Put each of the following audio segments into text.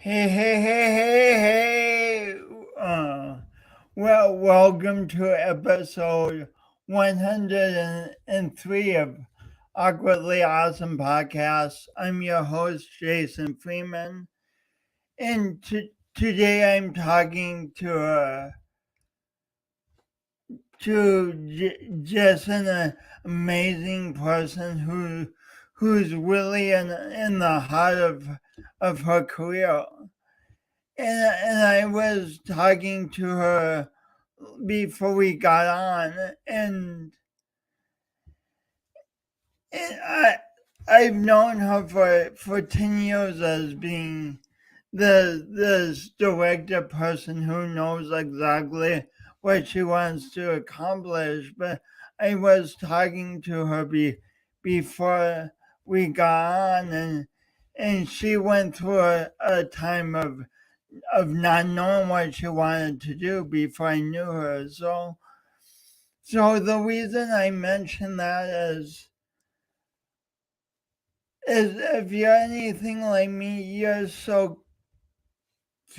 Hey. Welcome to episode 103 of Awkwardly Awesome Podcast. I'm your host, Jason Freeman, and today I'm talking to just an amazing person who's really in the heart of her career. And I was talking to her before we got on, and I've known her for 10 years as being this directed person who knows exactly what she wants to accomplish. But I was talking to her before we got on, and she went through a time of not knowing what she wanted to do before I knew her. So the reason I mention that is if you're anything like me,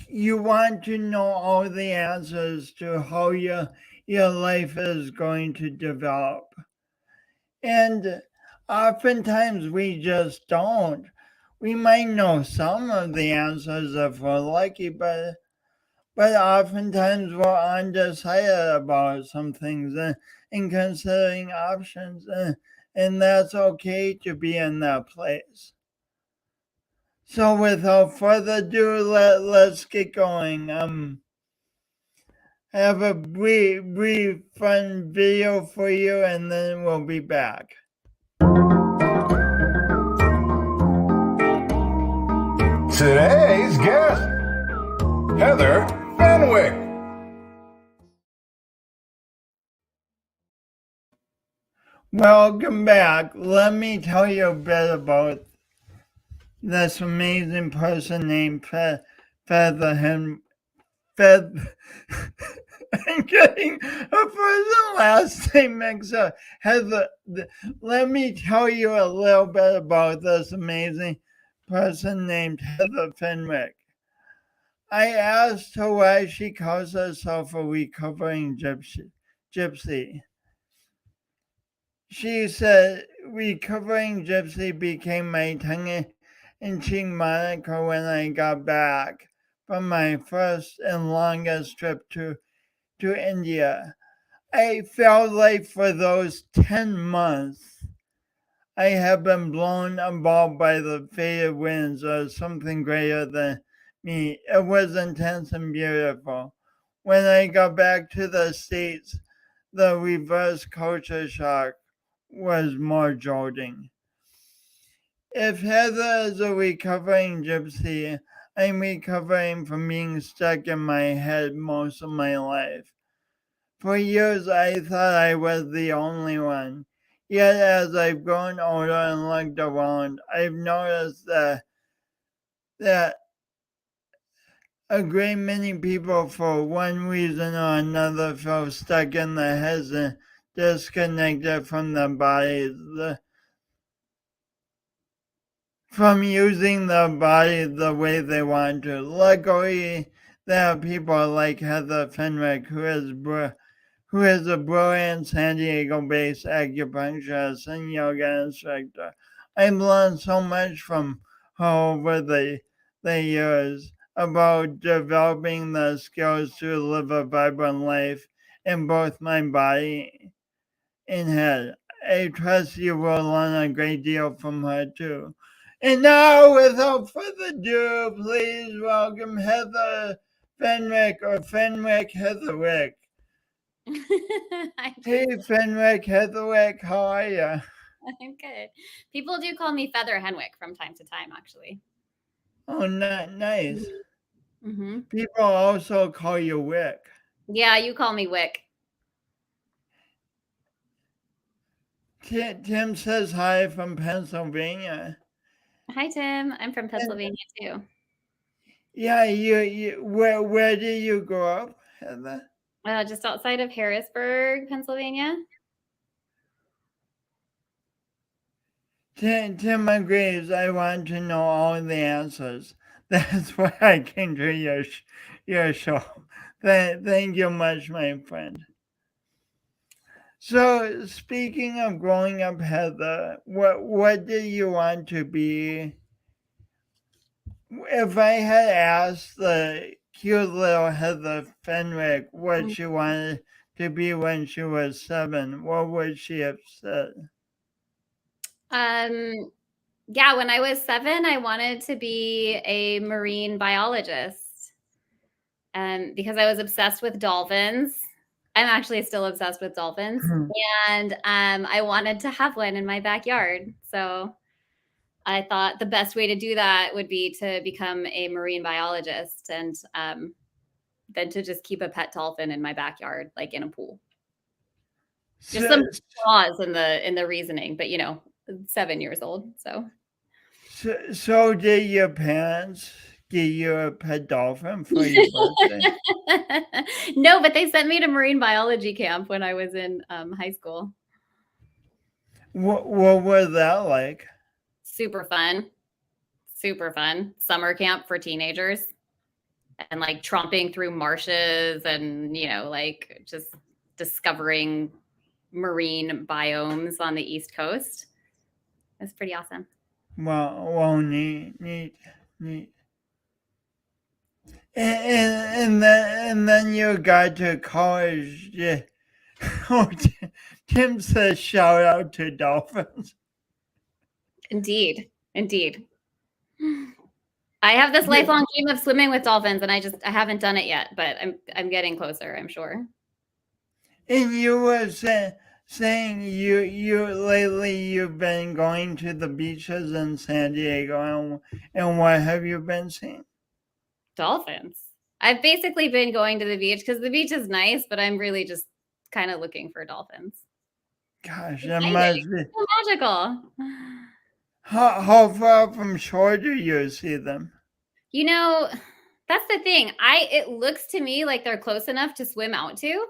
you want to know all the answers to how your life is going to develop. And oftentimes we just don't. We might know some of the answers if we're lucky, but oftentimes we're undecided about some things and considering options, and that's okay to be in that place. So without further ado, let's get going. I have a brief fun video for you, and then we'll be back. Today's guest, Heather Fenwick. Welcome back. Let me tell you a bit about this amazing person named Feather. I'm getting her first and last name mixed up. Heather, let me tell you a little bit about this amazing person named Heather Fenwick. I asked her why she calls herself a recovering gypsy. She said, "Recovering gypsy became my tongue-in-cheek moniker when I got back from my first and longest trip to India. I felt like for those 10 months, I have been blown about by the fated winds or something greater than me. It was intense and beautiful. When I got back to the States, the reverse culture shock was more jolting. If Heather is a recovering gypsy, I'm recovering from being stuck in my head most of my life. For years, I thought I was the only one. Yet, as I've grown older and looked around, I've noticed that a great many people, for one reason or another, feel stuck in their heads and disconnected from their bodies, from using their body the way they want to. Luckily, there are people like Heather Fenwick, who is a brilliant San Diego-based acupuncturist and yoga instructor. I've learned so much from her over the years about developing the skills to live a vibrant life in both my body and head. I trust you will learn a great deal from her too. And now, without further ado, please welcome Heather Fenwick or Fenwick Heatherwick. Hey, Fenwick Hathaway, how are you? I'm good. People do call me Feather Henwick from time to time, actually. Oh, nice. Mm-hmm. People also call you Wick. Yeah, you call me Wick. Tim says hi from Pennsylvania. Hi, Tim. I'm from Pennsylvania too. Yeah, where did you grow up, Heather? Just outside of Harrisburg, Pennsylvania. Tim agrees. I want to know all the answers. That's why I came to your show. Thank you much, my friend. So, speaking of growing up, Heather, what did you want to be? If I had asked the cute little Heather Fenwick what she wanted to be when she was 7, what would she have said? Yeah, when I was 7, I wanted to be a marine biologist. Because I was obsessed with dolphins. I'm actually still obsessed with dolphins. And I wanted to have one in my backyard. So I thought the best way to do that would be to become a marine biologist and then to just keep a pet dolphin in my backyard, like in a pool. There's some flaws in the reasoning, but 7 years old. So did your parents get you a pet dolphin for your birthday? No, but they sent me to marine biology camp when I was in high school. What was that like? Super fun. Super fun. Summer camp for teenagers. And like tromping through marshes and, like just discovering marine biomes on the East Coast. It's pretty awesome. Well, neat. And then you got to college. Yeah. Oh, Tim says shout out to dolphins. Indeed. I have this lifelong dream of swimming with dolphins, and I haven't done it yet, but I'm getting closer, I'm sure. And you were saying you lately you've been going to the beaches in San Diego, and what have you been seeing? Dolphins. I've basically been going to the beach because the beach is nice, but I'm really just kind of looking for dolphins. Gosh, that must be so magical. How far from shore do you see them? That's the thing. It looks to me like they're close enough to swim out to,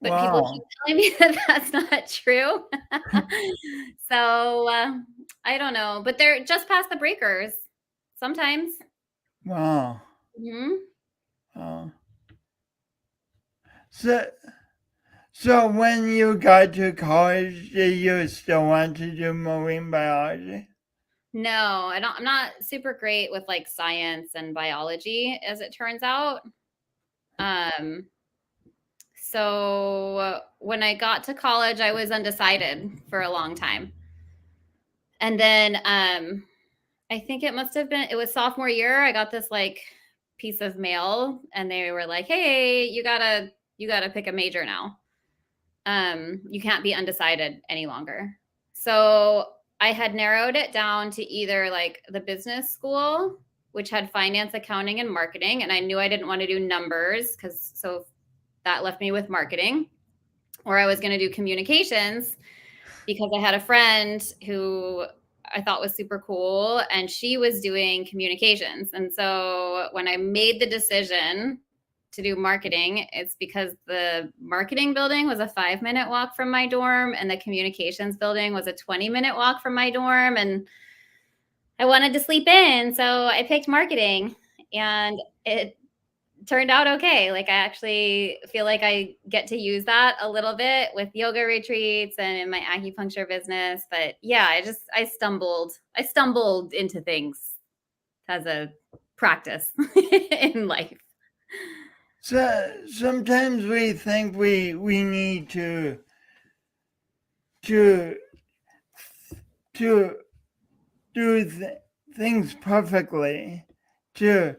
but people keep telling me that that's not true. So I don't know, but they're just past the breakers sometimes. Wow. Oh. So when you got to college, did you still want to do marine biology? No, I don't. I'm not super great with like science and biology, as it turns out. So when I got to college, I was undecided for a long time. And then I think it was sophomore year. I got this like piece of mail and they were like, hey, you gotta pick a major now. You can't be undecided any longer. So I had narrowed it down to either like the business school, which had finance, accounting, and marketing. And I knew I didn't want to do numbers so that left me with marketing, or I was going to do communications because I had a friend who I thought was super cool and she was doing communications. And so when I made the decision to do marketing, it's because the marketing building was a 5-minute walk from my dorm and the communications building was a 20-minute walk from my dorm. And I wanted to sleep in. So I picked marketing and it turned out okay. Like I actually feel like I get to use that a little bit with yoga retreats and in my acupuncture business. But yeah, I stumbled into things as a practice in life. So sometimes we think we need to do things perfectly to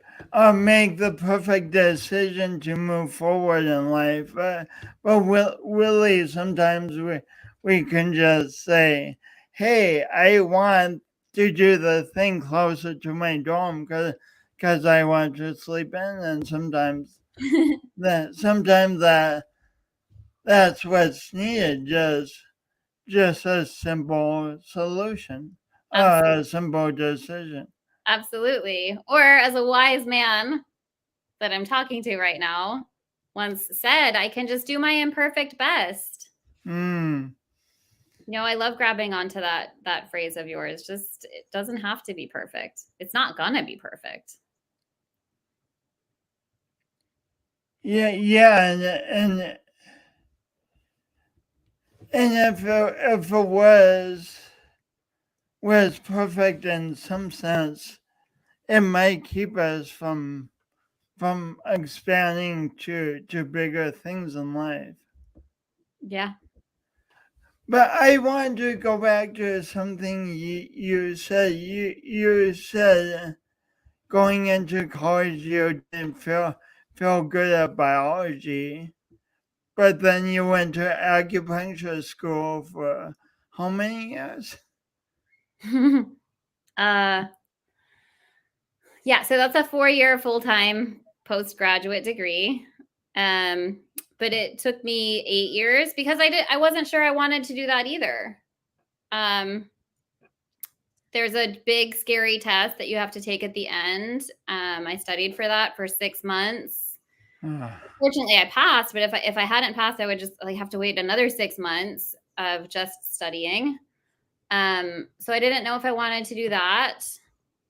make the perfect decision to move forward in life. But really, sometimes we can just say, hey, I want to do the thing closer to my dorm because I want to sleep in, and sometimes that's what's needed, just a simple solution, a simple decision. Absolutely. Or as a wise man that I'm talking to right now once said, I can just do my imperfect best. I love grabbing onto that phrase of yours. Just it doesn't have to be perfect. It's not gonna be perfect. Yeah, and if it was perfect in some sense, it might keep us from expanding to bigger things in life. Yeah. But I wanted to go back to something you said. You said going into college you didn't feel good at biology, but then you went to acupuncture school for how many years? uh yeah, so that's a 4-year full-time postgraduate degree. But it took me 8 years because I wasn't sure I wanted to do that either. Um there's a big scary test that you have to take at the end. I studied for that for 6 months. Fortunately, I passed, but if I hadn't passed, I would just like have to wait another 6 months of just studying. So I didn't know if I wanted to do that,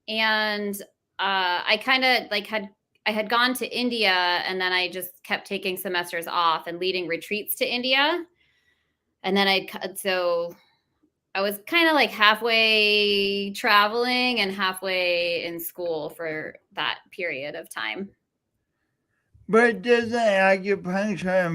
and I kind of like had gone to India, and then I just kept taking semesters off and leading retreats to India, and then I was kind of like halfway traveling and halfway in school for that period of time. But doesn't acupuncture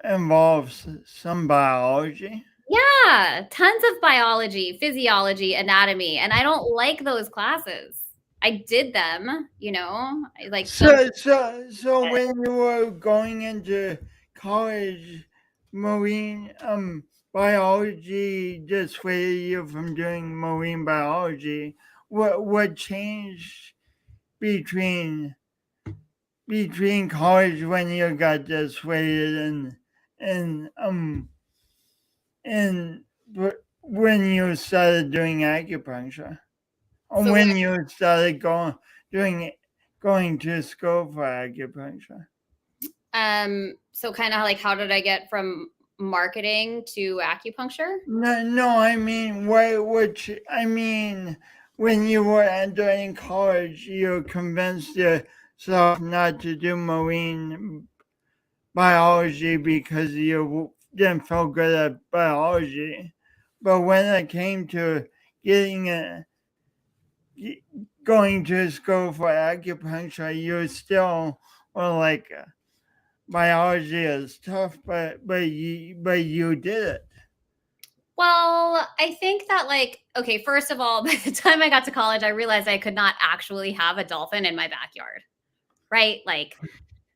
involve some biology? Yeah, tons of biology, physiology, anatomy, and I don't like those classes. I did them, I like jumped. So when you were going into college, marine biology dissuaded you from doing marine biology. What changed between college when you got dissuaded and and when you started doing acupuncture? So When you started going to school for acupuncture? so kind of like how did I get from marketing to acupuncture? No, I mean I mean when you were entering college, you convinced yourself not to do marine biology because you didn't feel good at biology. But when it came to getting going to school for acupuncture, you still were like, biology is tough, but you did it. Well, I think that okay, first of all, by the time I got to college, I realized I could not actually have a dolphin in my backyard, right?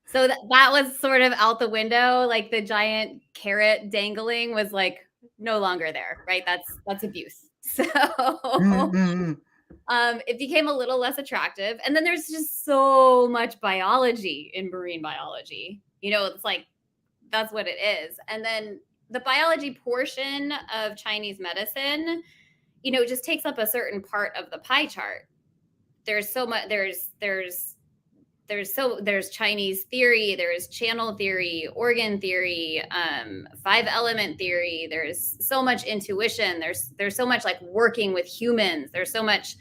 So that was sort of out the window. Like the giant carrot dangling was like no longer there, right? That's abuse. So Mm-hmm. it became a little less attractive. And then there's just so much biology in marine biology. It's like that's what it is. And then the biology portion of Chinese medicine, just takes up a certain part of the pie chart. There's so much there's Chinese theory, there's channel theory, organ theory, 5-element theory. There's so much intuition. There's so much like working with humans. There's so much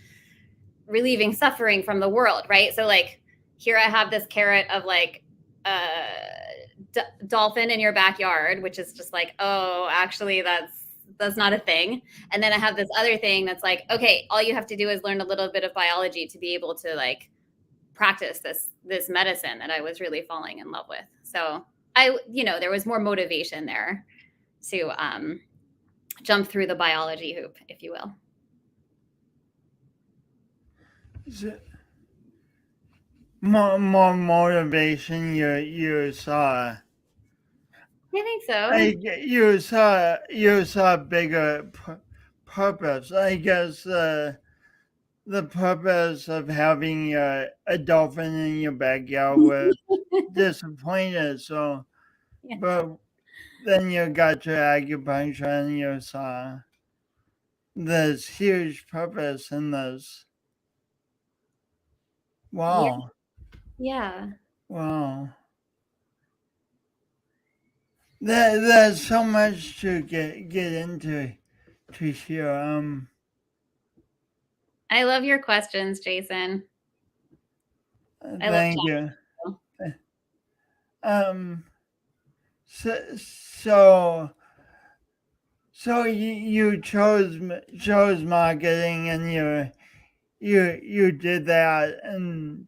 relieving suffering from the world, right? So like here I have this carrot of like dolphin in your backyard, which is just like, oh, actually that's not a thing. And then I have this other thing that's like, okay, all you have to do is learn a little bit of biology to be able to like practice this medicine that I was really falling in love with. So there was more motivation there to jump through the biology hoop, if you will. More motivation you saw. I think so. Like you saw bigger purpose. I guess the purpose of having a dolphin in your backyard was disappointed. So, Yeah. but then you got to acupuncture and you saw this huge purpose in this. Yeah. Wow. Yeah. Wow. there's so much to get into here. I love your questions, Jason. I love Thank you. chatting. So you chose marketing, and you did that, and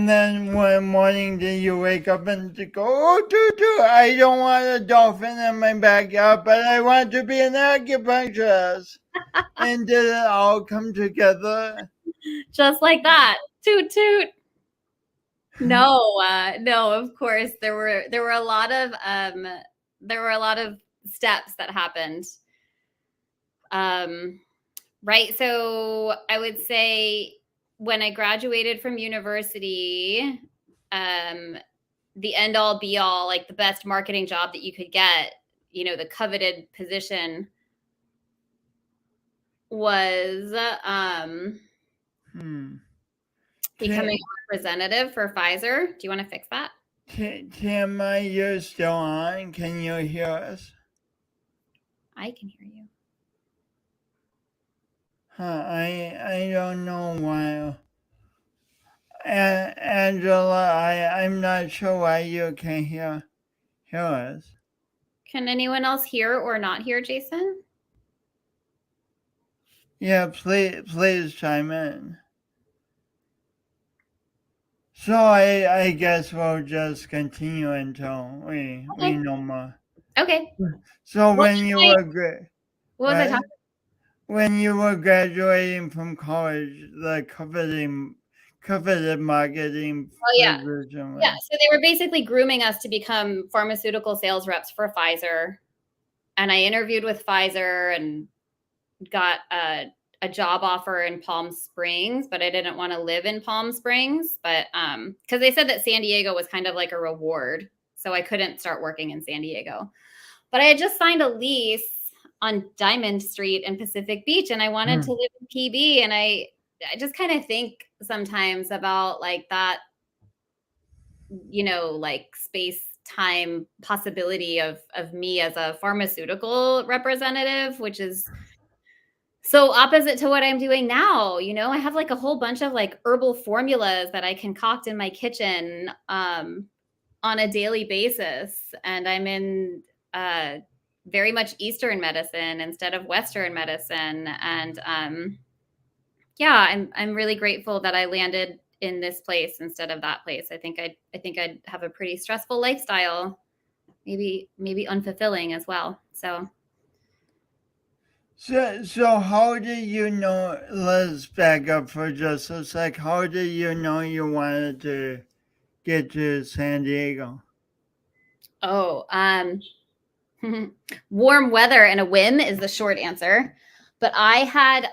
then one morning did you wake up and go, oh, I don't want a dolphin in my backyard, but I want to be an acupuncturist. And did it all come together? Just like that. Toot toot. No, no, of course there were a lot of steps that happened. Right. So I would say when I graduated from university, the end all be all, like the best marketing job that you could get, the coveted position was becoming a representative for Pfizer. Do you want to fix that? Tim, you're still on. Can you hear us? I can hear you. I don't know why. Angela, I'm not sure why you can't hear us. Can anyone else hear or not hear Jason? Yeah, please chime in. So I guess we'll just continue until we know more. Okay. So when you were what was I talking? When you were graduating from college, the coveted marketing. Oh yeah, yeah. So they were basically grooming us to become pharmaceutical sales reps for Pfizer, and I interviewed with Pfizer and got a job offer in Palm Springs, but I didn't want to live in Palm Springs, but because they said that San Diego was kind of like a reward, so I couldn't start working in San Diego. But I had just signed a lease on Diamond Street in Pacific Beach, and I wanted to live in PB, and I just kind of think sometimes about like that, like space time possibility of me as a pharmaceutical representative, which is so opposite to what I'm doing now. I have like a whole bunch of like herbal formulas that I concoct in my kitchen on a daily basis, and I'm in very much Eastern medicine instead of Western medicine. And I'm really grateful that I landed in this place instead of that place. I think I'd have a pretty stressful lifestyle, maybe unfulfilling as well. So how did you know? Let's back up for just a sec. How did you know you wanted to get to San Diego? Oh, warm weather and a whim is the short answer. But I had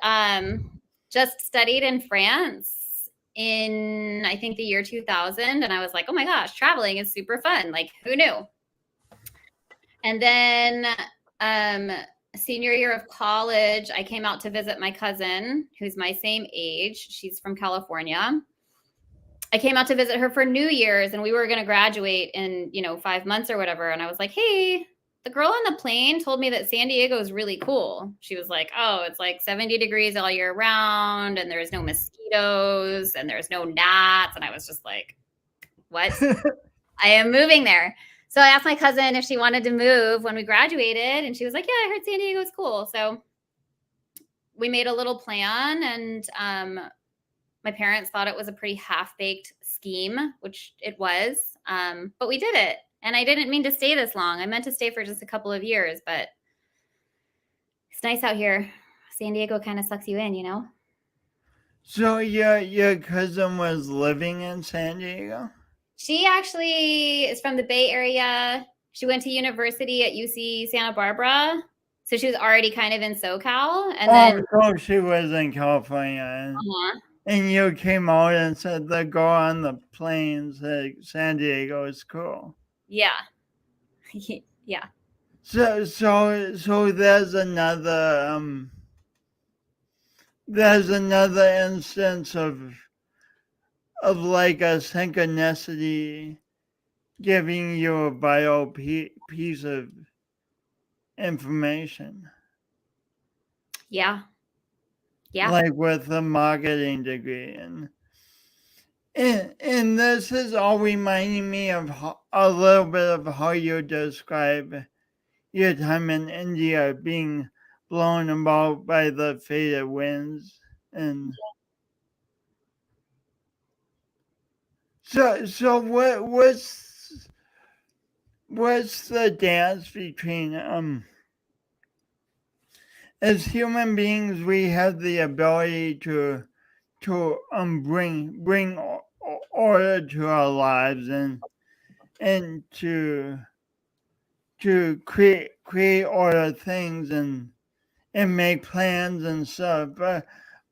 just studied in France in, I think, the year 2000. And I was like, oh my gosh, traveling is super fun. Like, who knew? And then senior year of college, I came out to visit my cousin, who's my same age. She's from California. I came out to visit her for New Year's, and we were going to graduate in, 5 months or whatever. And I was like, hey, the girl on the plane told me that San Diego is really cool. She was like, oh, it's like 70 degrees all year round, and there's no mosquitoes, and there's no gnats. And I was just like, what? I am moving there. So I asked my cousin if she wanted to move when we graduated, and she was like, yeah, I heard San Diego is cool. So we made a little plan, and my parents thought it was a pretty half-baked scheme, which it was, but we did it. And I didn't mean to stay this long. I meant to stay for just a couple of years, but it's nice out here. San Diego kind of sucks you in, So your cousin was living in San Diego? She actually is from the Bay Area. She went to university at UC Santa Barbara. So she was already kind of in SoCal. And then she was in California. And you came out and said the girl on the plane said San Diego is cool. Yeah. Yeah. So there's another instance of like a synchronicity giving you a vital piece of information. Yeah. Like with the marketing degree. And this is all reminding me of a little bit of how you describe your time in India being blown about by the faded winds. And so what's the dance between as human beings we have the ability to bring order to our lives and to create order things and make plans and stuff,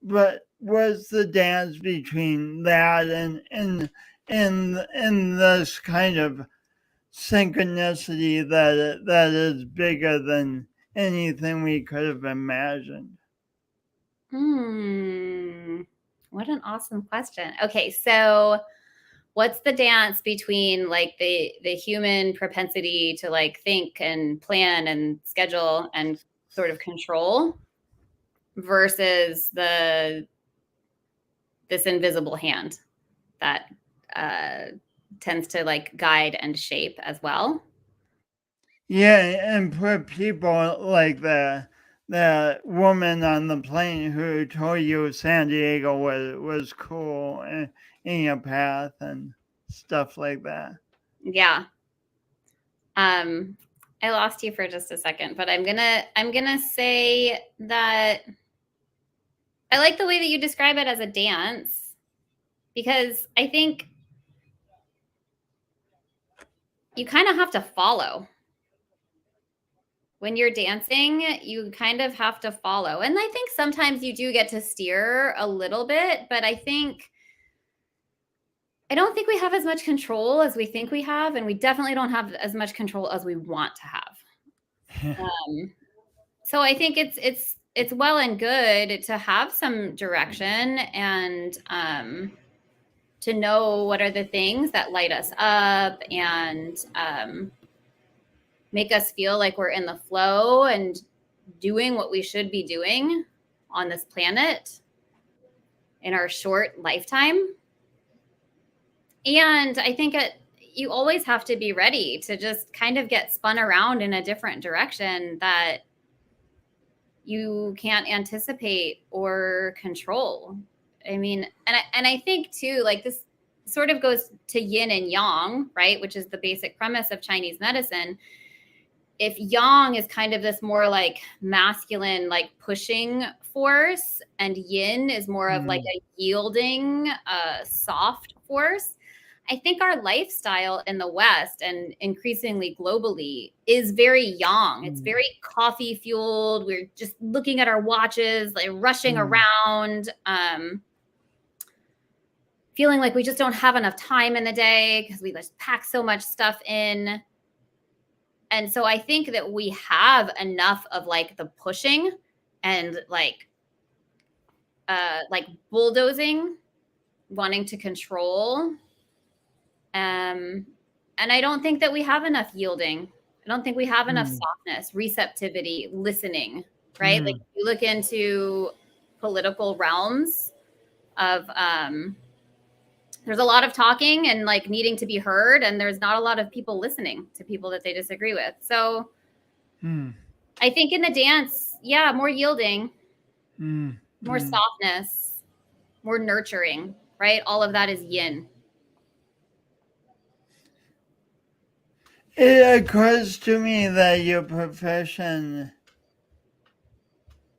but what's the dance between that and this kind of synchronicity that is bigger than anything we could have imagined? What an awesome question. Okay, so what's the dance between like the human propensity to like think and plan and schedule and sort of control versus this invisible hand that tends to like guide and shape as well? Yeah, and put people like the woman on the plane who told you San Diego was cool in your path and stuff like that. Yeah. I lost you for just a second, but I'm gonna say that I like the way that you describe it as a dance, because I think you kind of have to follow. When you're dancing, you kind of have to follow. And I think sometimes you do get to steer a little bit, but I don't think we have as much control as we think we have, and we definitely don't have as much control as we want to have. So I think it's well and good to have some direction and to know what are the things that light us up and make us feel like we're in the flow and doing what we should be doing on this planet in our short lifetime. And I think you always have to be ready to just kind of get spun around in a different direction that you can't anticipate or control. I mean, and I think too, like this sort of goes to yin and yang, right? Which is the basic premise of Chinese medicine. If yang is kind of this more like masculine, like pushing force, and yin is more of like a yielding, soft force, I think our lifestyle in the West and increasingly globally is very yang. It's very coffee fueled. We're just looking at our watches, like rushing around, feeling like we just don't have enough time in the day because we just pack so much stuff in. And so I think that we have enough of like the pushing and like bulldozing, wanting to control. And I don't think that we have enough yielding. I don't think we have enough softness, receptivity, listening, right? Like if you look into political realms of there's a lot of talking and like needing to be heard, and there's not a lot of people listening to people that they disagree with. So I think in the dance, yeah, more yielding, more softness, more nurturing, right? All of that is yin. It occurs to me that your profession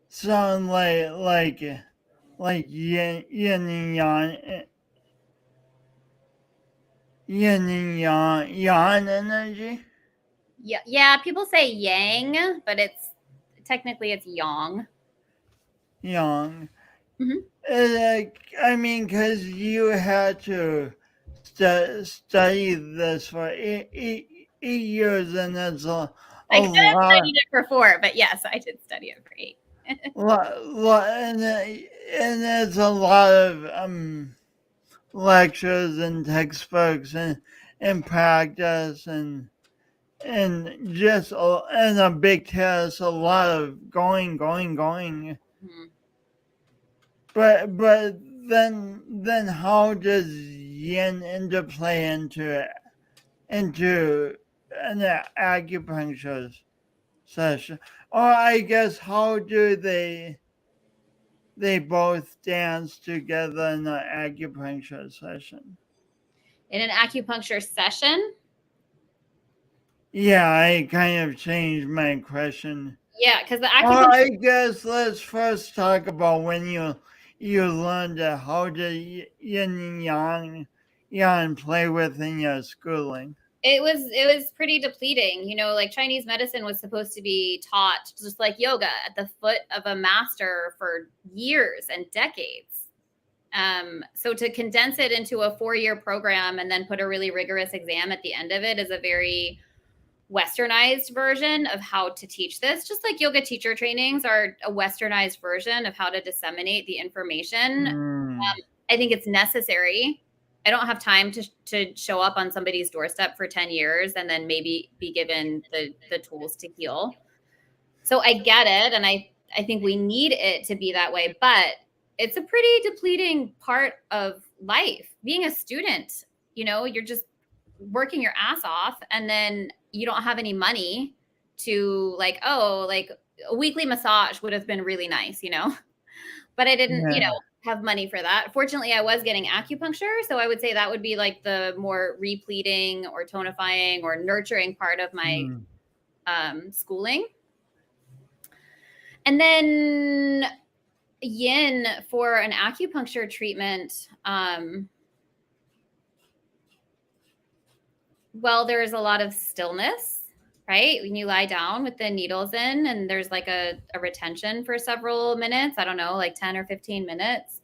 sounds like yin and yang. Yin and yang energy. Yeah. People say yang, but it's yang. Yang. I mean, because you had to study this for 8 years, and it's I could have studied it for 4, but yes, I did study it for 8. And it's a lot lectures and textbooks and practice and just and a big test, a lot of going. Hmm. But then how does yin interplay into an acupuncture session? Or I guess how do they both dance together in an acupuncture session? In an acupuncture session? Yeah, I kind of changed my question. Yeah, because the Well, acupuncture. I guess let's first talk about when you learned how to yin and yang play within your schooling. It was pretty depleting. Like Chinese medicine was supposed to be taught just like yoga at the foot of a master for years and decades. So to condense it into a 4-year program and then put a really rigorous exam at the end of it is a very westernized version of how to teach this. Just like yoga teacher trainings are a westernized version of how to disseminate the information. I think it's necessary. I don't have time to show up on somebody's doorstep for 10 years and then maybe be given the tools to heal. So I get it. And I think we need it to be that way, but it's a pretty depleting part of life. Being a student, you're just working your ass off and then you don't have any money to like a weekly massage would have been really nice, but I didn't, have money for that. Fortunately, I was getting acupuncture. So I would say that would be like the more repleting or tonifying or nurturing part of my schooling. And then yin for an acupuncture treatment. Well, there's a lot of stillness, right? When you lie down with the needles in and there's like a retention for several minutes, I don't know, like 10 or 15 minutes.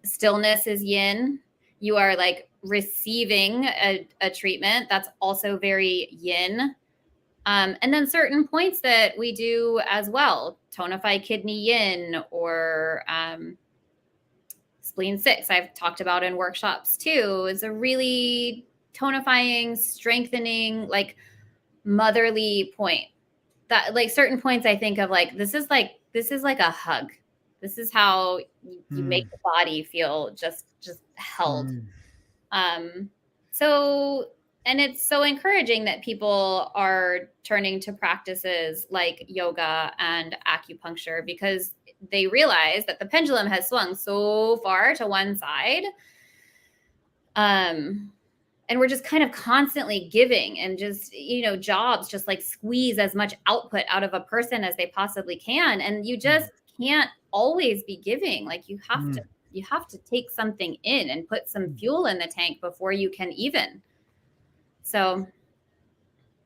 Stillness is yin. You are like receiving a treatment. That's also very yin. And then certain points that we do as well, tonify kidney yin or spleen 6, I've talked about in workshops too, is a really tonifying, strengthening, like motherly point. That like certain points I think of like this is like a hug. This is how you make the body feel just held. So, and it's so encouraging that people are turning to practices like yoga and acupuncture because they realize that the pendulum has swung so far to one side. And we're just kind of constantly giving and just, jobs just like squeeze as much output out of a person as they possibly can. And you just can't always be giving. Like you have to take something in and put some fuel in the tank before you can even. So,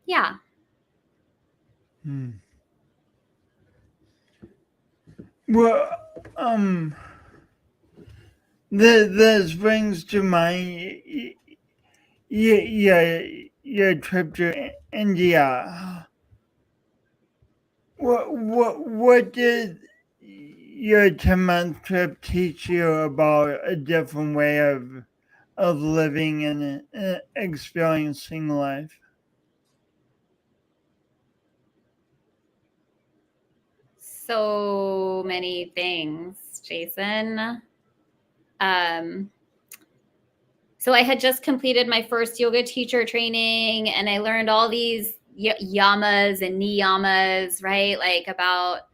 yeah. Well, this brings to mind your trip to India. What did your 10-month trip teach you about a different way of living and experiencing life? So many things, Jason. So I had just completed my first yoga teacher training and I learned all these yamas and niyamas, right? Like about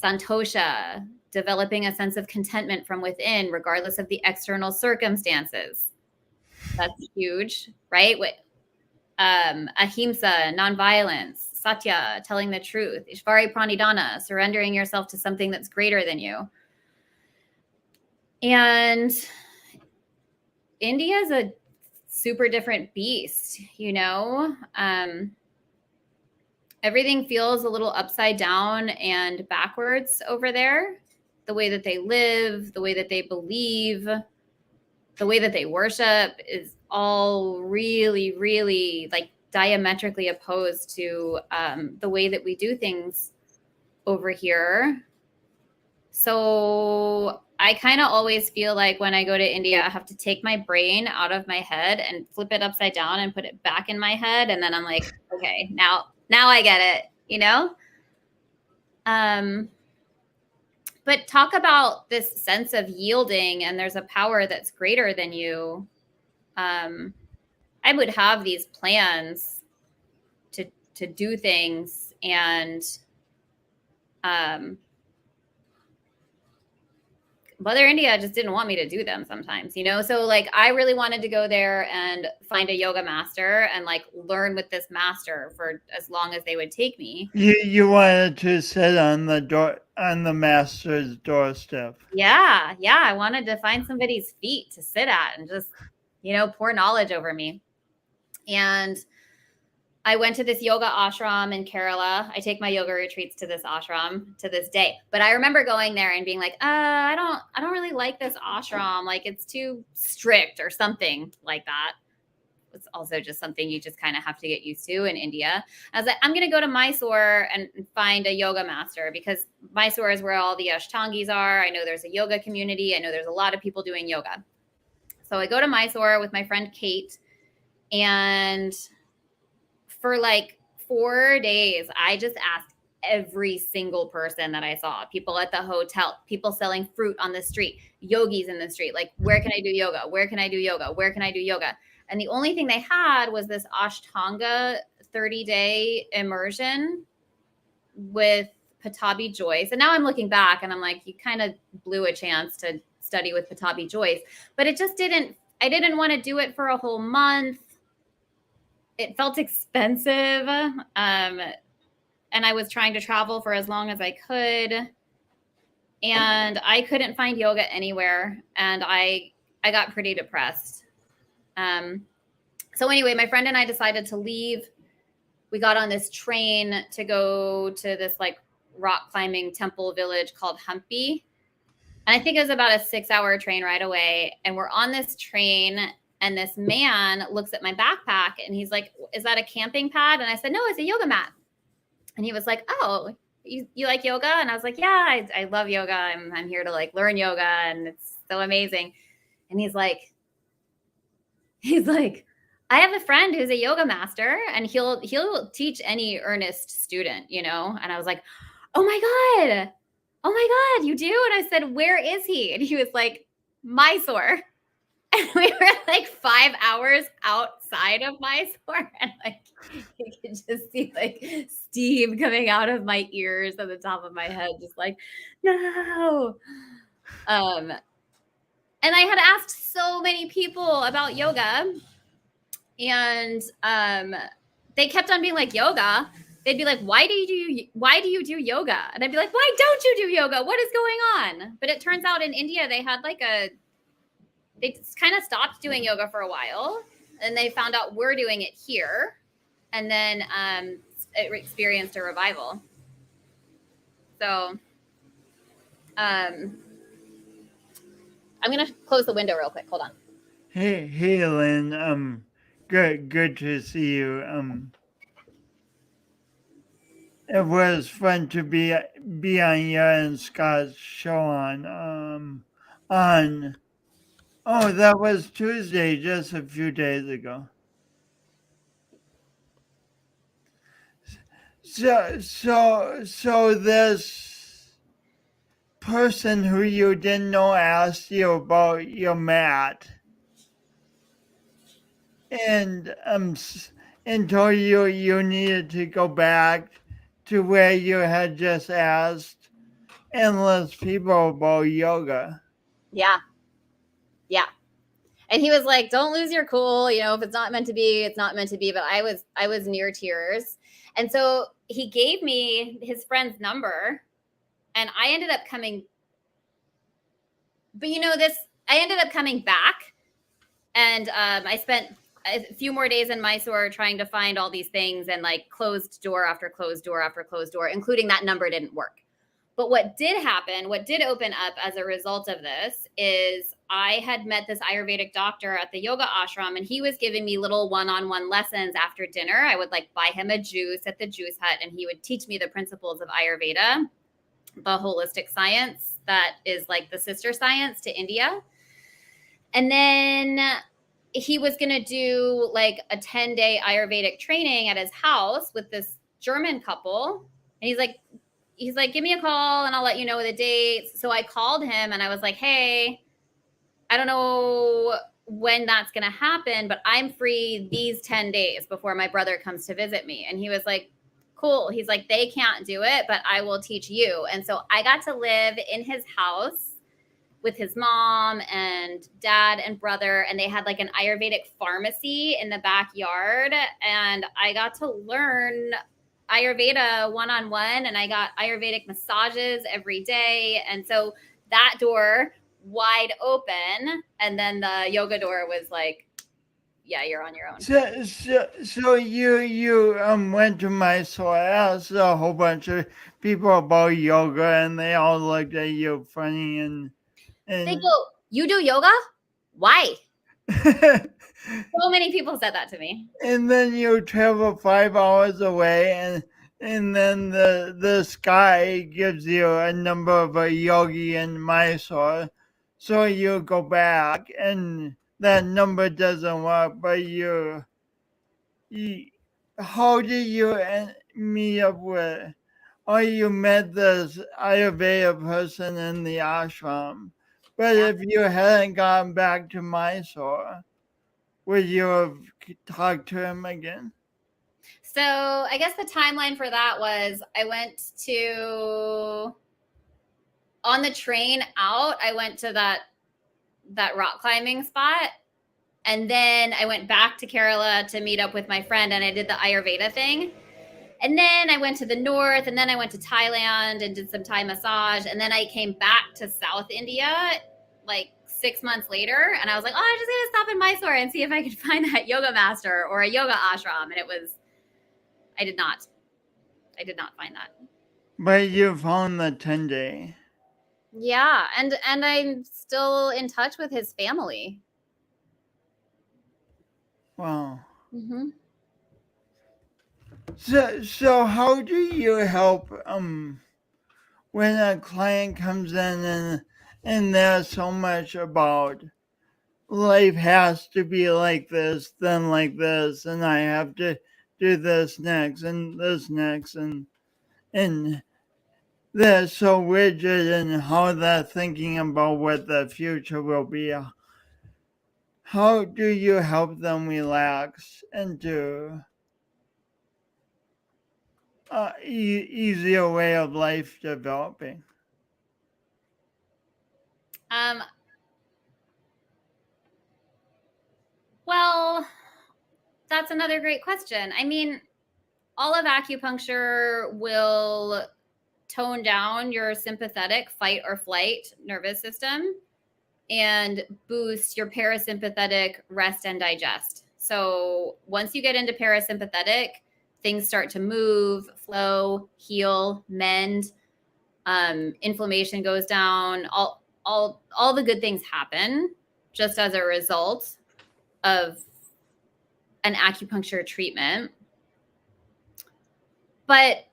santosha, developing a sense of contentment from within, regardless of the external circumstances. That's huge, right? Ahimsa, nonviolence, satya, telling the truth, ishvari pranidhana, surrendering yourself to something that's greater than you. And India is a super different beast, everything feels a little upside down and backwards over there. The way that they live, the way that they believe, the way that they worship is all really, really like diametrically opposed to the way that we do things over here. So I kind of always feel like when I go to India, I have to take my brain out of my head and flip it upside down and put it back in my head. And then I'm like, okay, now I get it, you know? But talk about this sense of yielding, and there's a power that's greater than you. I would have these plans to do things, and Mother India just didn't want me to do them sometimes, you know? So like, I really wanted to go there and find a yoga master and like learn with this master for as long as they would take me. You wanted to sit on the master's doorstep. Yeah. I wanted to find somebody's feet to sit at and just, you know, pour knowledge over me. And I went to this yoga ashram in Kerala. I take my yoga retreats to this ashram to this day. But I remember going there and being like, I don't really like this ashram. Like, it's too strict or something like that. It's also just something you just kind of have to get used to in India. I was like, I'm going to go to Mysore and find a yoga master, because Mysore is where all the Ashtangis are. I know there's a yoga community. I know there's a lot of people doing yoga. So I go to Mysore with my friend Kate, and for like 4 days, I just asked every single person that I saw, people at the hotel, people selling fruit on the street, yogis in the street, like, where can I do yoga? Where can I do yoga? Where can I do yoga? And the only thing they had was this Ashtanga 30-day immersion with Patabi Joyce. And now I'm looking back and I'm like, you kind of blew a chance to study with Patabi Joyce, but it just I didn't want to do it for a whole month. It felt expensive. And I was trying to travel for as long as I could. And I couldn't find yoga anywhere. And I got pretty depressed. So anyway, my friend and I decided to leave. We got on this train to go to this like rock climbing temple village called Hampi. And I think it was about a 6-hour train ride away. And we're on this train, and this man looks at my backpack and he's like, is that a camping pad? And I said, no, it's a yoga mat. And he was like, oh, you like yoga? And I was like, yeah, I love yoga. I'm here to like learn yoga, and it's so amazing. And he's like, I have a friend who's a yoga master, and he'll teach any earnest student, you know? And I was like, oh my God, you do? And I said, where is he? And he was like, Mysore. And we were like 5 hours outside of Mysore, and like you could just see like steam coming out of my ears and the top of my head, just like, no. And I had asked so many people about yoga, and they kept on being like, yoga. They'd be like, why do you do yoga? And I'd be like, why don't you do yoga? What is going on? But it turns out in India, they had like they kind of stopped doing yoga for a while, and they found out we're doing it here. And then it experienced a revival. So I'm going to close the window real quick. Hold on. Hey, Lynn. Good to see you. It was fun to be on you and Scott's show on that was Tuesday, just a few days ago. So this person who you didn't know asked you about your mat, and told you needed to go back to where you had just asked endless people about yoga. Yeah. And he was like, don't lose your cool. You know, if it's not meant to be, it's not meant to be. But I was near tears. And so he gave me his friend's number, and I ended up coming. But I ended up coming back, and I spent a few more days in Mysore trying to find all these things, and like closed door after closed door after closed door, including that number didn't work. But what did open up as a result of this is I had met this Ayurvedic doctor at the yoga ashram, and he was giving me little one-on-one lessons after dinner. I would like buy him a juice at the juice hut, and he would teach me the principles of Ayurveda, the holistic science that is like the sister science to India. And then he was going to do like a 10-day Ayurvedic training at his house with this German couple. And he's like, give me a call and I'll let you know the dates. So I called him and I was like, hey, I don't know when that's going to happen, but I'm free these 10 days before my brother comes to visit me. And he was like, cool. He's like, they can't do it, but I will teach you. And so I got to live in his house with his mom and dad and brother, and they had like an Ayurvedic pharmacy in the backyard. And I got to learn Ayurveda one-on-one, and I got Ayurvedic massages every day. And so that door wide open, and then the yoga door was like, yeah, you're on your own. So you went to Mysore. I asked a whole bunch of people about yoga, and they all looked at you funny and they go, you do yoga? Why? So many people said that to me. And then you travel 5 hours away, and then the sky gives you a number of a yogi in Mysore. So you go back, and that number doesn't work, but you how did you meet up with, or you met this Ayurveda person in the ashram? But if you hadn't gone back to Mysore, would you have talked to him again? So I guess the timeline for that was I went to, on the train out, I went to that rock climbing spot. And then I went back to Kerala to meet up with my friend, and I did the Ayurveda thing. And then I went to the north, and then I went to Thailand and did some Thai massage. And then I came back to South India like 6 months later. And I was like, oh, I'm just going to stop in Mysore and see if I could find that yoga master or a yoga ashram. And I did not find that. But you found the 10-day. Yeah. And I'm still in touch with his family. Wow. Mm-hmm. So how do you help when a client comes in and there's so much about life has to be like this, then like this, and I have to do this next and this next, and they're so rigid in how they're thinking about what the future will be. How do you help them relax into easier way of life developing? Well, that's another great question. I mean, all of acupuncture will tone down your sympathetic fight or flight nervous system and boost your parasympathetic rest and digest. So once you get into parasympathetic, things start to move, flow, heal, mend, inflammation goes down, all the good things happen just as a result of an acupuncture treatment. But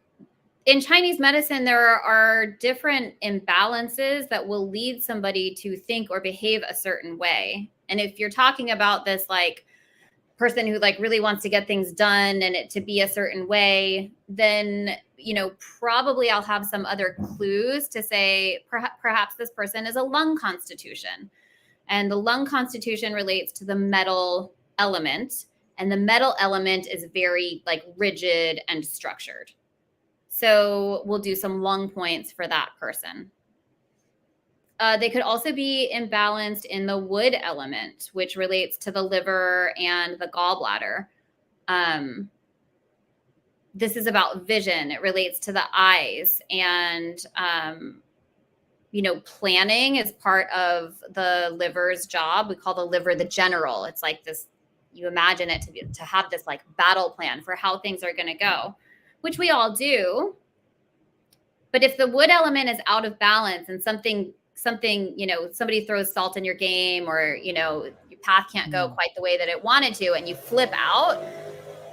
in Chinese medicine, there are different imbalances that will lead somebody to think or behave a certain way. And if you're talking about this like person who like really wants to get things done and it to be a certain way, then, probably I'll have some other clues to say, perhaps this person is a lung constitution. And the lung constitution relates to the metal element. And the metal element is very like rigid and structured. So we'll do some lung points for that person. They could also be imbalanced in the wood element, which relates to the liver and the gallbladder. This is about vision. It relates to the eyes. And, planning is part of the liver's job. We call the liver the general. It's like this, you imagine it to have this like battle plan for how things are going to go, which we all do. But if the wood element is out of balance and something, somebody throws salt in your game, or, your path can't go quite the way that it wanted to, and you flip out,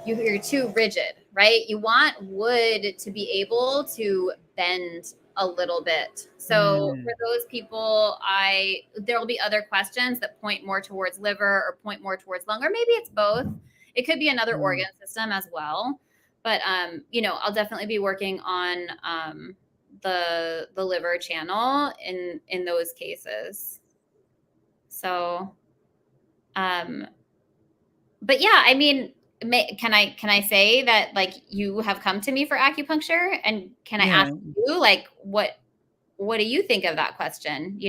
you're too rigid, right? You want wood to be able to bend a little bit. So Mm. for those people, there'll be other questions that point more towards liver or point more towards lung, or maybe it's both. It could be another organ system as well. But I'll definitely be working on the liver channel in those cases. So but yeah, I mean, can I say that, like, you have come to me for acupuncture, and can I Yeah. ask you, like, what do you think of that question,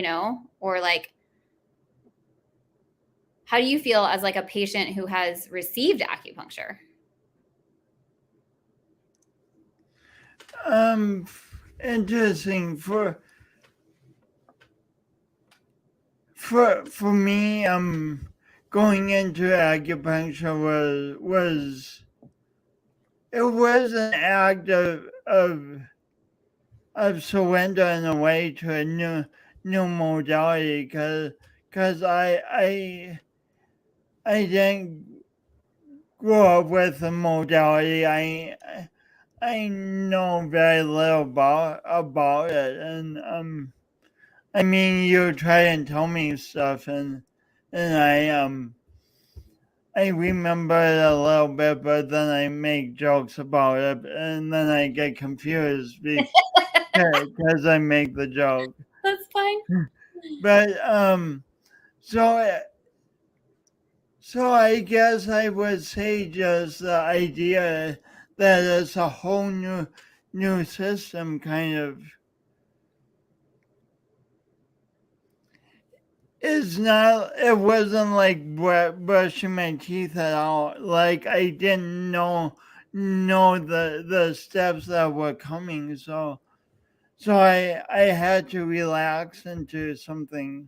or like, how do you feel as like a patient who has received acupuncture? Interesting. For me, going into acupuncture was it was an act of surrender in a way to a new modality, because I didn't grow up with a modality. I know very little about it, and I mean, you try and tell me stuff, and I remember it a little bit, but then I make jokes about it, and then I get confused because I make the joke. That's fine. But so so I guess I would say just the idea that it's a whole new system, kind of. It wasn't like brushing my teeth at all. Like, I didn't know the steps that were coming. So I had to relax into something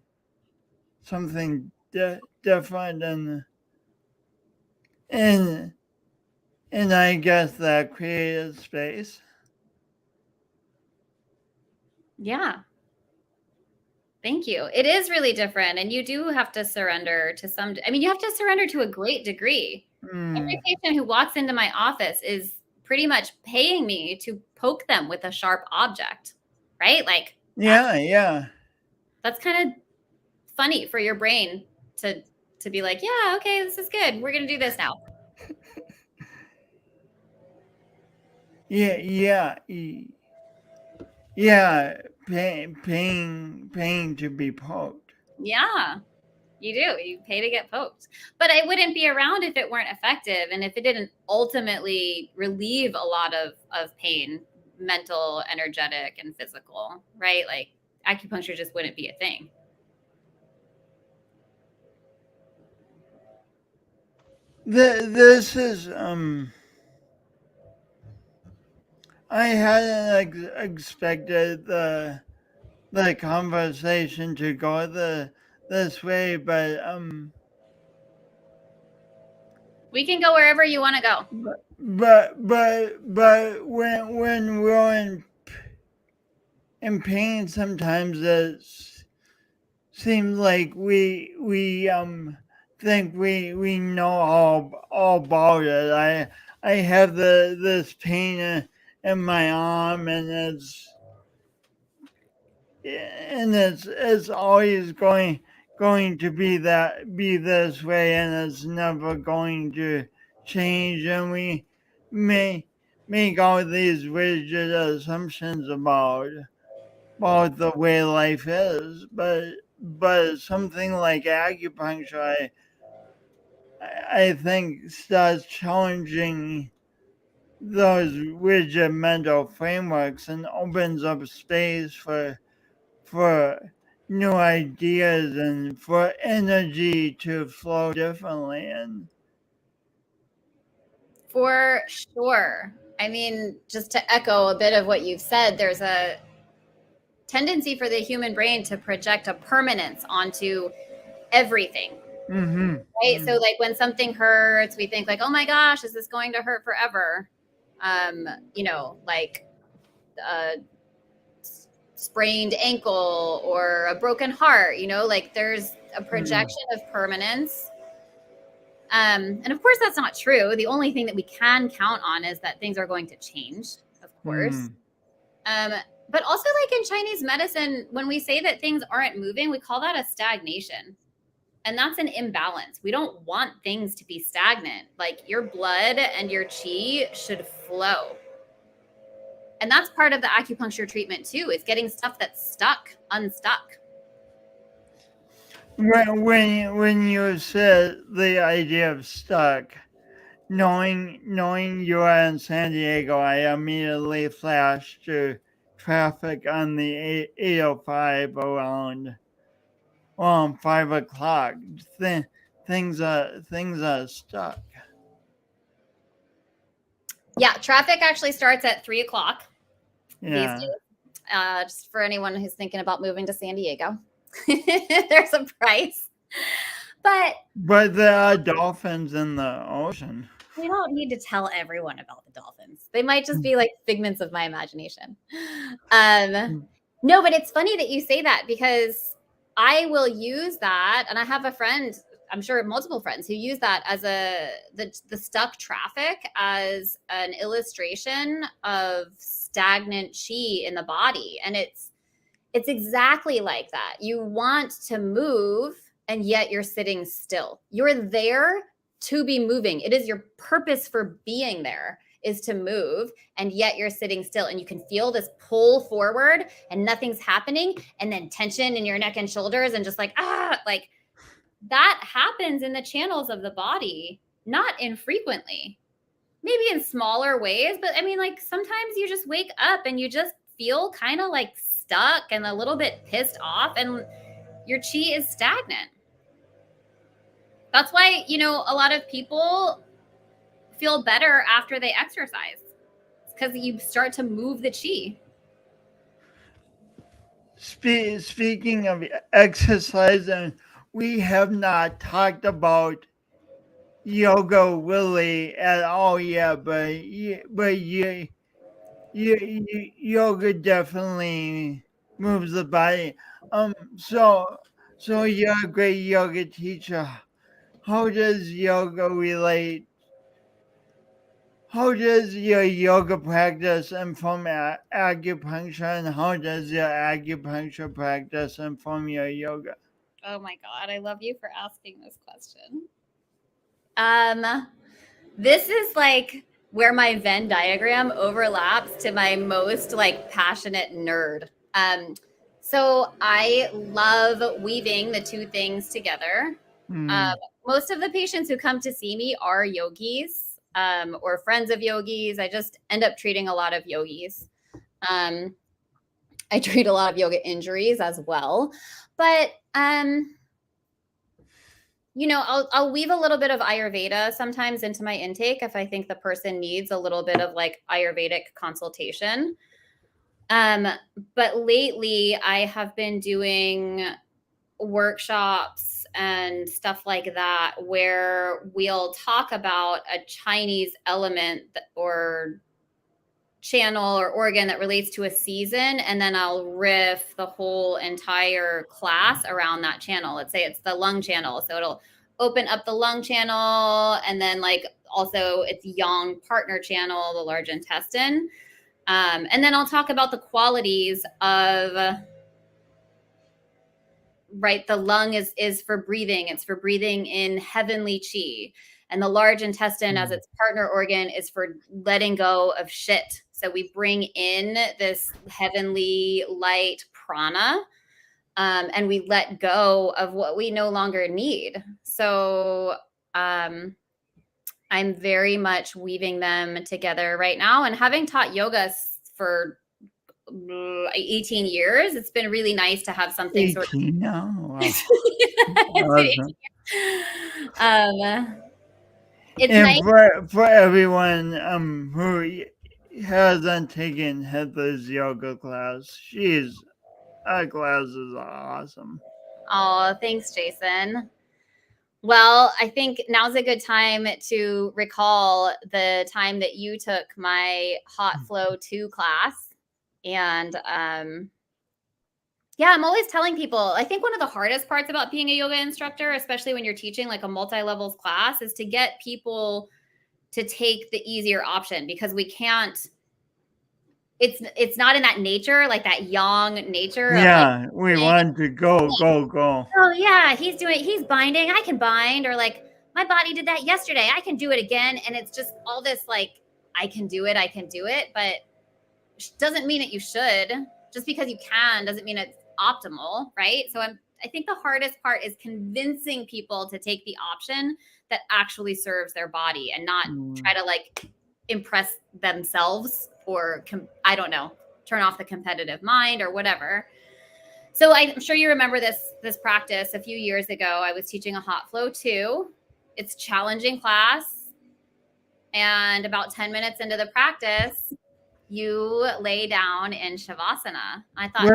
different, and and I guess that created space. Yeah. Thank you. It is really different, and you do have to surrender to you have to surrender to a great degree. Every Mm. patient who walks into my office is pretty much paying me to poke them with a sharp object, right? Like, Yeah. that's kind of funny for your brain to be like, yeah, okay, this is good. We're going to do this now. Yeah. Paying to be poked. Yeah, you do. You pay to get poked. But I wouldn't be around if it weren't effective and if it didn't ultimately relieve a lot of pain, mental, energetic, and physical, right? Like, acupuncture just wouldn't be a thing. This is I hadn't expected the conversation to go this way, but We can go wherever you want to go. but when we're in pain, sometimes it seems like we think we know all about it. I have this pain in my arm, and it's always going to be this way, and it's never going to change, and we may make all these rigid assumptions about the way life is, but something like acupuncture, I think, starts challenging those rigid mental frameworks and opens up space for new ideas and for energy to flow differently. And For sure. I mean, just to echo a bit of what you've said, there's a tendency for the human brain to project a permanence onto everything. Right. So, like, when something hurts, we think like, oh my gosh, is this going to hurt forever? Like a sprained ankle or a broken heart, like, there's a projection of permanence. And of course, that's not true. The only thing that we can count on is that things are going to change, of course. But also, like in Chinese medicine, when we say that things aren't moving, we call that a stagnation. And that's an imbalance. We don't want things to be stagnant. Like your blood and your chi should flow. And that's part of the acupuncture treatment too, is getting stuff that's stuck, unstuck. When you said the idea of stuck, knowing you're in San Diego, I immediately flashed to traffic on the 805 around 5 o'clock. Things are stuck. Yeah, traffic actually starts at 3 o'clock Yeah. these days. Just for anyone who's thinking about moving to San Diego, there's a price. But there are dolphins in the ocean. We don't need to tell everyone about the dolphins. They might just be like figments of my imagination. No, but it's funny that you say that, because I will use that, and I have a friend, I'm sure multiple friends, who use that as the stuck traffic as an illustration of stagnant chi in the body. And it's exactly like that. You want to move, and yet you're sitting still. You're there to be moving. It is your purpose for being there is to move, and yet you're sitting still, and you can feel this pull forward and nothing's happening, and then tension in your neck and shoulders, and just like that happens in the channels of the body, not infrequently, maybe in smaller ways. But I mean, like sometimes you just wake up and you just feel kind of like stuck and a little bit pissed off, and your chi is stagnant. That's why, a lot of people feel better after they exercise. It's because you start to move the chi. Speaking of exercise, we have not talked about yoga really at all yet, but yoga definitely moves the body. So you're a great yoga teacher. How does yoga relate? How does your yoga practice inform acupuncture, and how does your acupuncture practice inform your yoga? Oh my God, I love you for asking this question. This is like where my Venn diagram overlaps to my most like passionate nerd. So I love weaving the two things together. Most of the patients who come to see me are yogis, or friends of yogis. I just end up treating a lot of yogis. I treat a lot of yoga injuries as well, but I'll weave a little bit of Ayurveda sometimes into my intake if I think the person needs a little bit of like Ayurvedic consultation. But lately I have been doing workshops and stuff like that where we'll talk about a Chinese element or channel or organ that relates to a season, and then I'll riff the whole entire class around that channel. Let's say it's the lung channel, so it'll open up the lung channel, and then like also it's yang partner channel, the large intestine, and then I'll talk about the qualities of the lung is for breathing. It's for breathing in heavenly chi. And the large intestine as its partner organ is for letting go of shit. So we bring in this heavenly light prana, and we let go of what we no longer need. So I'm very much weaving them together right now. And having taught yoga for 18 years, it's been really nice to have something 18 sort of now. Wow. It's and nice for everyone who hasn't taken Heather's yoga class, her classes are awesome. Oh, thanks, Jason. Well, I think now's a good time to recall the time that you took my Hot Flow 2 class. And yeah, I'm always telling people, I think one of the hardest parts about being a yoga instructor, especially when you're teaching like a multi-levels class, is to get people to take the easier option, because we can't it's not in that nature, like that yang nature of like, Yeah, we want to go, go, go. oh yeah, he's binding, I can bind, or like my body did that yesterday, I can do it again. And it's just all this like, I can do it, but doesn't mean that you should. Just because you can doesn't mean it's optimal, right? So I think the hardest part is convincing people to take the option that actually serves their body and not try to like impress themselves or I don't know, turn off the competitive mind or whatever. So I'm sure you remember this practice a few years ago. I was teaching a hot flow 2. It's challenging class. And about 10 minutes into the practice, you lay down in Savasana. I thought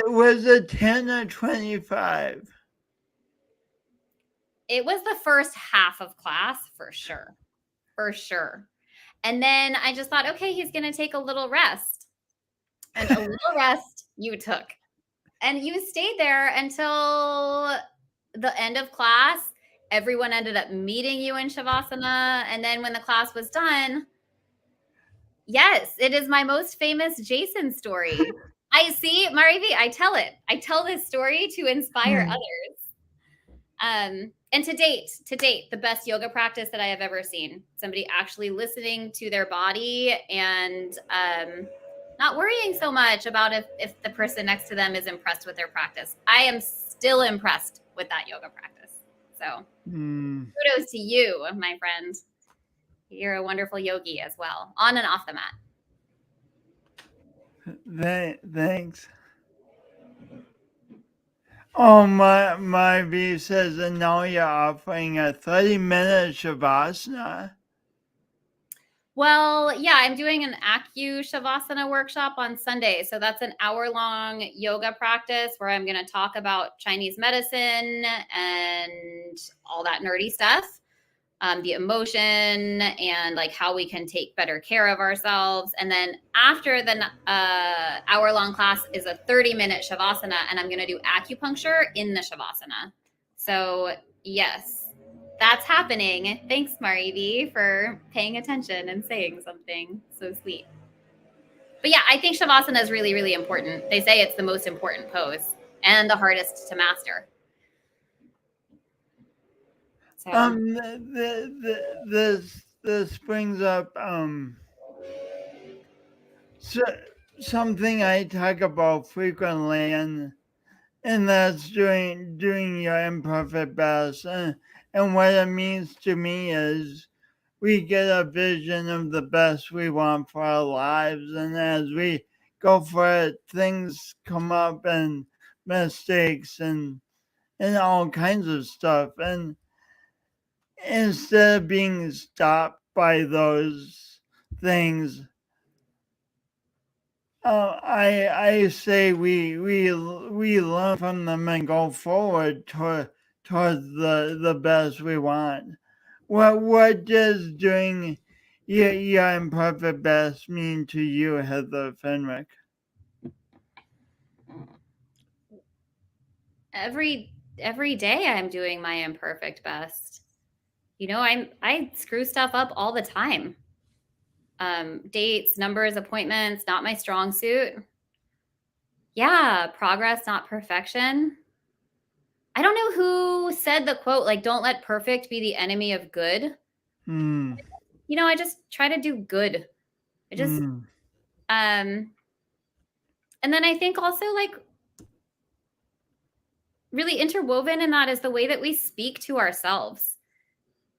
was it 10 or 25? it was the first half of class for sure. For sure. And then I just thought, okay, he's going to take a little rest. And a little rest you took. And you stayed there until the end of class. Everyone ended up meeting you in Savasana. And then when the class was done, yes, it is my most famous Jason story. I see, Marivi, I tell it. I tell this story to inspire others. And to date, the best yoga practice that I have ever seen. Somebody actually listening to their body and not worrying so much about if the person next to them is impressed with their practice. I am still impressed with that yoga practice. So kudos to you, my friend. You're a wonderful yogi as well, on and off the mat. Thanks. Oh, my V says, and now you're offering a 30-minute Shavasana. Well, yeah, I'm doing an Shavasana workshop on Sunday. So that's an hour-long yoga practice where I'm going to talk about Chinese medicine and all that nerdy stuff, the emotion and like how we can take better care of ourselves. And then after the hour-long class is a 30-minute Shavasana, and I'm going to do acupuncture in the Shavasana. So yes. That's happening. Thanks, Marivi, for paying attention and saying something so sweet. But yeah, I think Shavasana is really, really important. They say it's the most important pose and the hardest to master. So. This brings up something I talk about frequently, and that's doing your imperfect best. And what it means to me is we get a vision of the best we want for our lives. And as we go for it, things come up and mistakes and all kinds of stuff. And instead of being stopped by those things, I say we learn from them and go forward towards the best we want. What does doing your imperfect best mean to you, Heather Fenwick? Every day I'm doing my imperfect best. You know, I screw stuff up all the time. Dates, numbers, appointments, not my strong suit. Yeah, progress, not perfection. I don't know who said the quote, like, don't let perfect be the enemy of good. You know, I just try to do good. I just, and then I think also like really interwoven in that is the way that we speak to ourselves.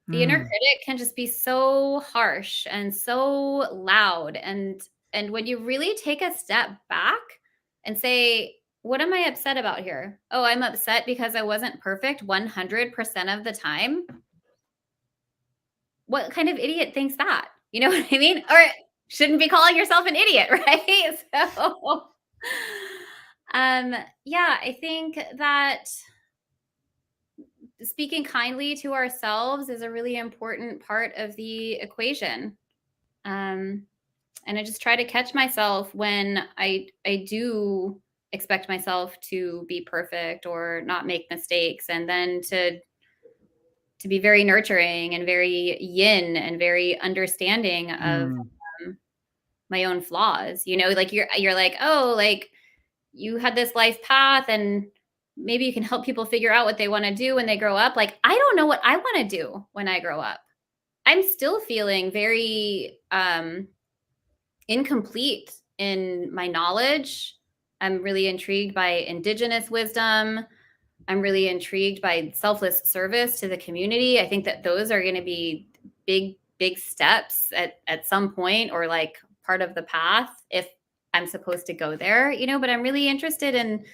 The inner critic can just be so harsh and so loud. And when you really take a step back and say, what am I upset about here? Oh, I'm upset because I wasn't perfect 100% of the time. What kind of idiot thinks that? You know what I mean? Or shouldn't be calling yourself an idiot, right? So, yeah, I think that speaking kindly to ourselves is a really important part of the equation. And I just try to catch myself when I do expect myself to be perfect or not make mistakes, and then to be very nurturing and very yin and very understanding of my own flaws, like you're like, oh, like you had this life path and maybe you can help people figure out what they want to do when they grow up. Like, I don't know what I want to do when I grow up. I'm still feeling very incomplete in my knowledge. I'm really intrigued by indigenous wisdom. I'm really intrigued by selfless service to the community. I think that those are going to be big steps at some point, or like part of the path if I'm supposed to go there, but I'm really interested in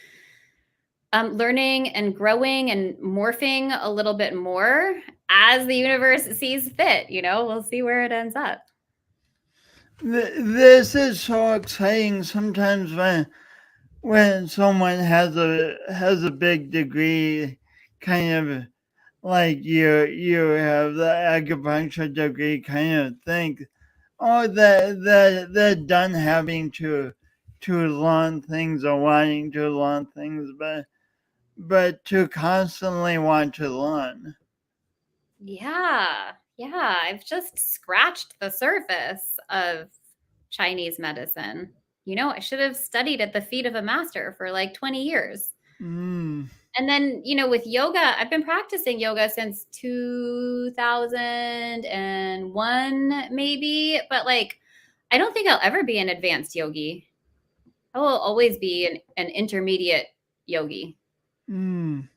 learning and growing and morphing a little bit more as the universe sees fit. We'll see where it ends up. This is so exciting. Sometimes when someone has a big degree, kind of like you have the acupuncture degree, kind of think, oh, they're done having to learn things or wanting to learn things, but to constantly want to learn. Yeah, I've just scratched the surface of Chinese medicine. I should have studied at the feet of a master for like 20 years. Mm. And then, with yoga, I've been practicing yoga since 2001, maybe. But like, I don't think I'll ever be an advanced yogi. I will always be an intermediate yogi. Mm.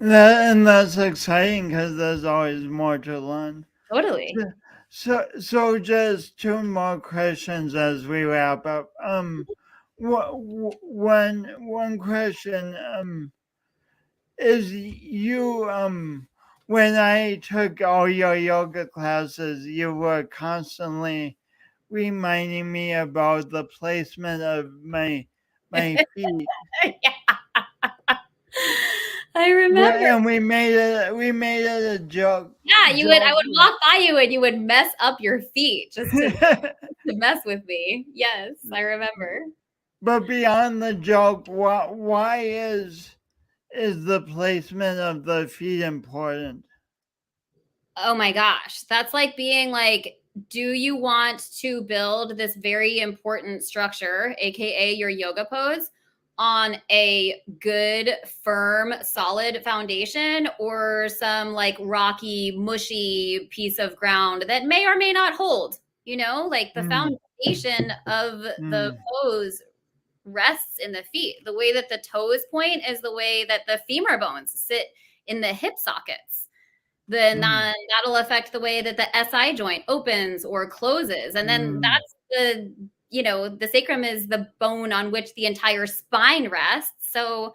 And that's exciting because there's always more to learn. Totally. So just two more questions as we wrap up. One question is when I took all your yoga classes, you were constantly reminding me about the placement of my feet. Yeah. I remember. And we made it a joke. Yeah, I would walk by you and you would mess up your feet just to mess with me. Yes, I remember. But beyond the joke, why is the placement of the feet important? Oh my gosh. That's like being like, do you want to build this very important structure, aka your yoga pose, on a good, firm, solid foundation, or some like rocky, mushy piece of ground that may or may not hold? Like the foundation of the pose rests in the feet. The way that the toes point is the way that the femur bones sit in the hip sockets. Then that'll affect the way that the SI joint opens or closes. And then that's the sacrum is the bone on which the entire spine rests. So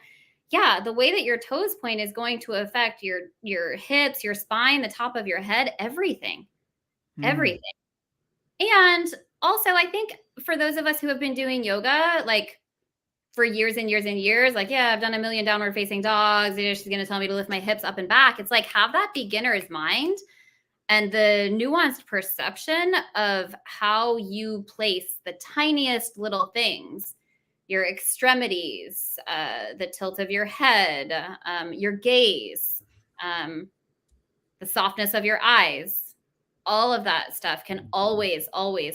yeah, the way that your toes point is going to affect your hips, your spine, the top of your head, everything. And also, I think for those of us who have been doing yoga, like for years and years and years, like, yeah, I've done 1 million downward facing dogs. She's going to tell me to lift my hips up and back. It's like, have that beginner's mind and the nuanced perception of how you place the tiniest little things, your extremities, the tilt of your head, your gaze, the softness of your eyes. All of that stuff can always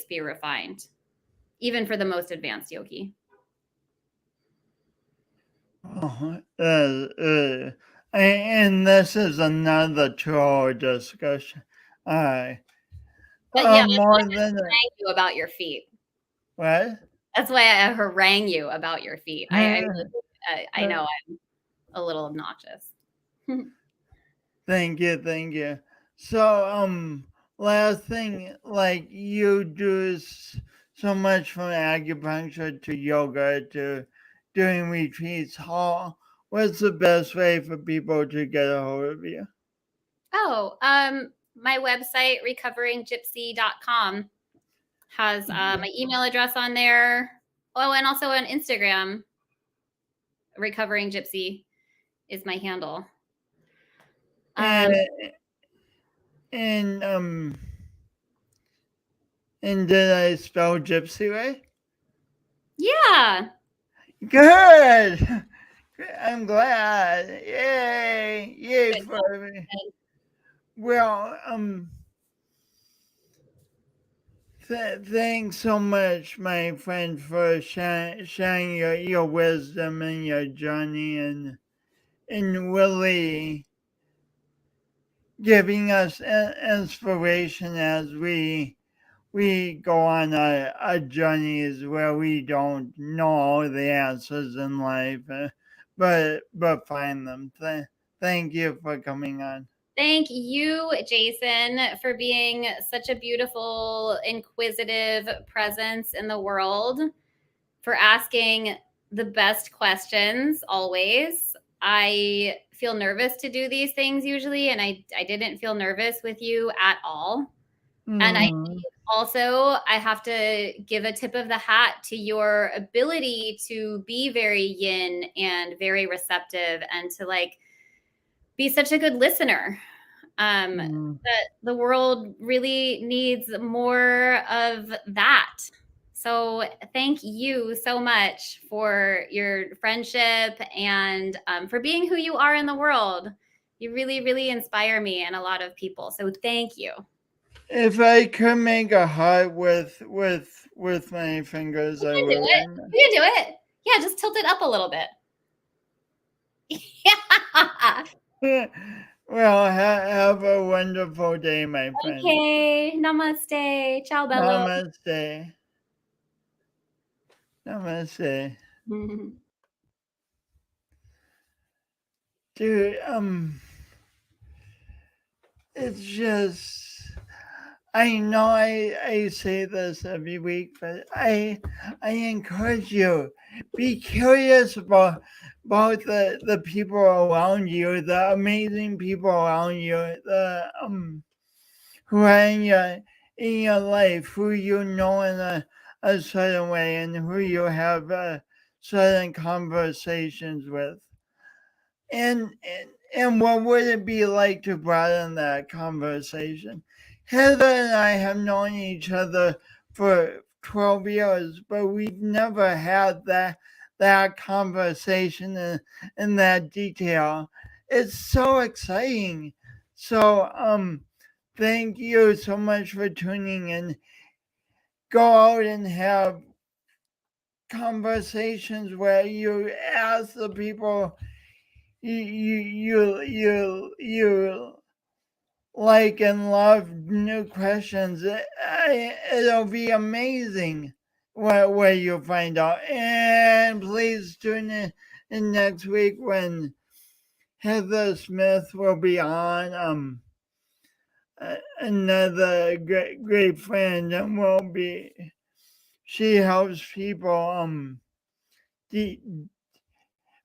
be refined, even for the most advanced yogi. And this is another 2-hour discussion. All right. But yeah, more I than harangue you about your feet. what? That's why I harangue you about your feet. I know I'm a little obnoxious. Thank you. So, last thing, like you do so much from acupuncture to yoga to doing retreats. What's the best way for people to get a hold of you? Oh, my website, recoveringgypsy.com, has my email address on there. Oh, and also on Instagram, Recovering Gypsy is my handle. And did I spell gypsy right? Yeah. Good. I'm glad. Yay for me. Well, Thanks so much, my friend, for sharing your wisdom and your journey, and really giving us inspiration as we go on our journeys where we don't know all the answers in life, but find them. Thank you for coming on. Thank you, Jason, for being such a beautiful, inquisitive presence in the world, for asking the best questions always. I feel nervous to do these things usually, and I didn't feel nervous with you at all. And I think also I have to give a tip of the hat to your ability to be very yin and very receptive, and to like be such a good listener. That the world really needs more of that. So thank you so much for your friendship and for being who you are in the world. You really, really inspire me and a lot of people. So thank you. If I could make a heart with my fingers, I would. You can do it. Yeah, just tilt it up a little bit. Yeah. Well, have a wonderful day, my friend. Okay. Namaste. Ciao, bello. Namaste. Namaste. Dude, it's just, I know I say this every week, but I encourage you, be curious about the people around you, the amazing people around you, the who are in your life, who you know in a certain way, and who you have certain conversations with. And what would it be like to broaden that conversation? Heather and I have known each other for 12 years, but we've never had that conversation in that detail. It's so exciting. So thank you so much for tuning in. Go out and have conversations where you ask the people you like and love new questions. It'll be amazing what you find out. And please tune in next week when Heather Smith will be on. Another great friend, and she helps people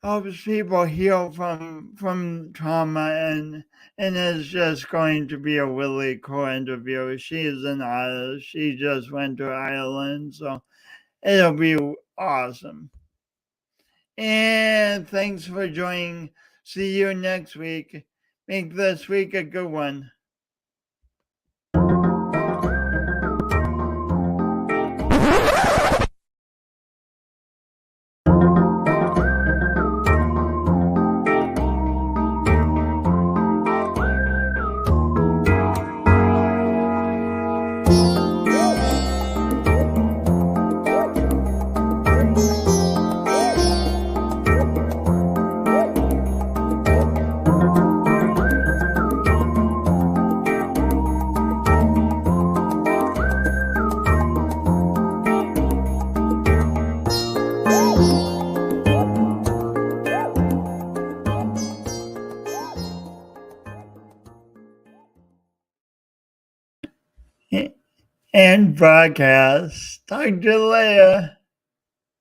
helps people heal from trauma, and it's just going to be a really cool interview. She's an artist. She just went to Ireland, so it'll be awesome. And thanks for joining. See you next week. Make this week a good one. And broadcast. Talk to you later.